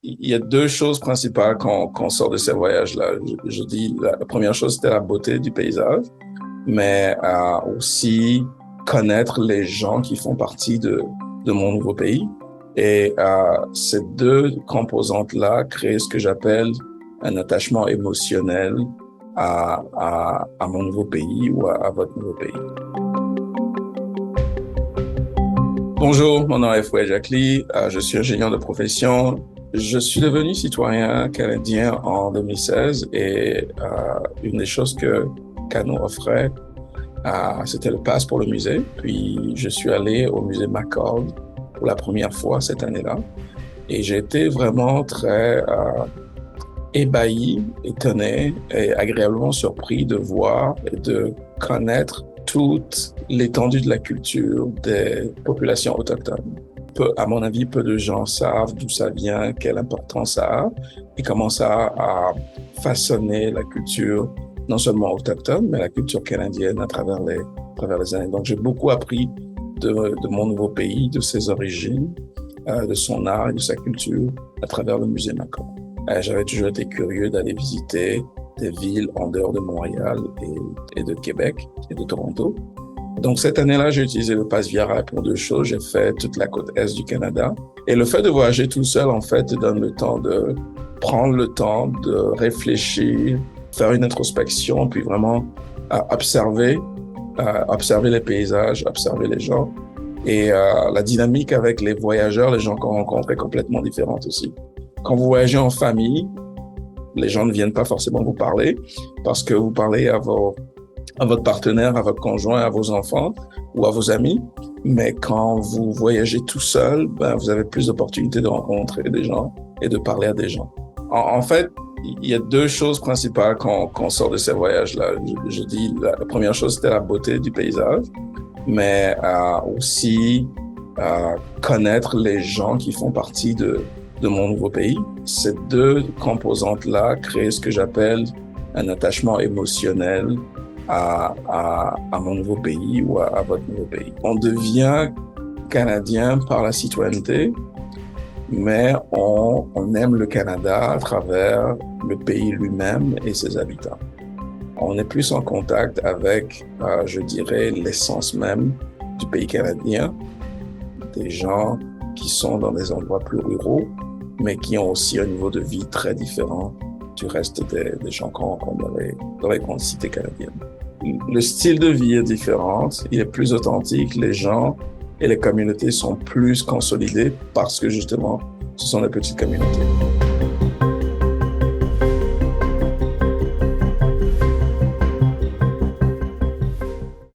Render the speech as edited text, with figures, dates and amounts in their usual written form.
Il y a deux choses principales quand on sort de ces voyages-là. Je dis, la première chose, c'était la beauté du paysage, mais aussi connaître les gens qui font partie de mon nouveau pays. Et ces deux composantes-là créent ce que j'appelle un attachement émotionnel à mon nouveau pays ou à votre nouveau pays. Bonjour, mon nom est Fouet Jacqueline, je suis ingénieur de profession. Je suis devenu citoyen canadien en 2016 et une des choses que Cano offrait, c'était le pass pour le musée. Puis je suis allé au musée McCall pour la première fois cette année-là et j'ai été vraiment très ébahi, étonné et agréablement surpris de voir et de connaître toute l'étendue de la culture des populations autochtones. À mon avis, peu de gens savent d'où ça vient, quelle importance ça a et comment ça a façonné la culture, non seulement autochtone, mais la culture canadienne à travers les années. Donc, j'ai beaucoup appris de mon nouveau pays, de ses origines, de son art et de sa culture à travers le musée McCall. J'avais toujours été curieux d'aller visiter des villes en dehors de Montréal et de Québec et de Toronto. Donc, cette année-là, j'ai utilisé le Pass Viara pour deux choses. J'ai fait toute la côte est du Canada. Et le fait de voyager tout seul, en fait, te donne le temps de prendre le temps de réfléchir, faire une introspection, puis vraiment observer les paysages, observer les gens. Et la dynamique avec les voyageurs, les gens qu'on rencontre est complètement différente aussi. Quand vous voyagez en famille, les gens ne viennent pas forcément vous parler parce que vous parlez à votre partenaire, à votre conjoint, à vos enfants ou à vos amis. Mais quand vous voyagez tout seul, vous avez plus d'opportunités de rencontrer des gens et de parler à des gens. En fait, il y a deux choses principales quand on sort de ces voyages-là. Je dis, la première chose, c'était la beauté du paysage, mais aussi connaître les gens qui font partie de mon nouveau pays. Ces deux composantes-là créent ce que j'appelle un attachement émotionnel à mon nouveau pays ou à votre nouveau pays. On devient canadien par la citoyenneté, mais on aime le Canada à travers le pays lui-même et ses habitants. On est plus en contact avec, je dirais, l'essence même du pays canadien, des gens qui sont dans des endroits plus ruraux, mais qui ont aussi un niveau de vie très différent du reste des gens qu'on rencontre dans les grandes cités canadiennes. Le style de vie est différent, il est plus authentique, les gens et les communautés sont plus consolidées parce que justement, ce sont des petites communautés.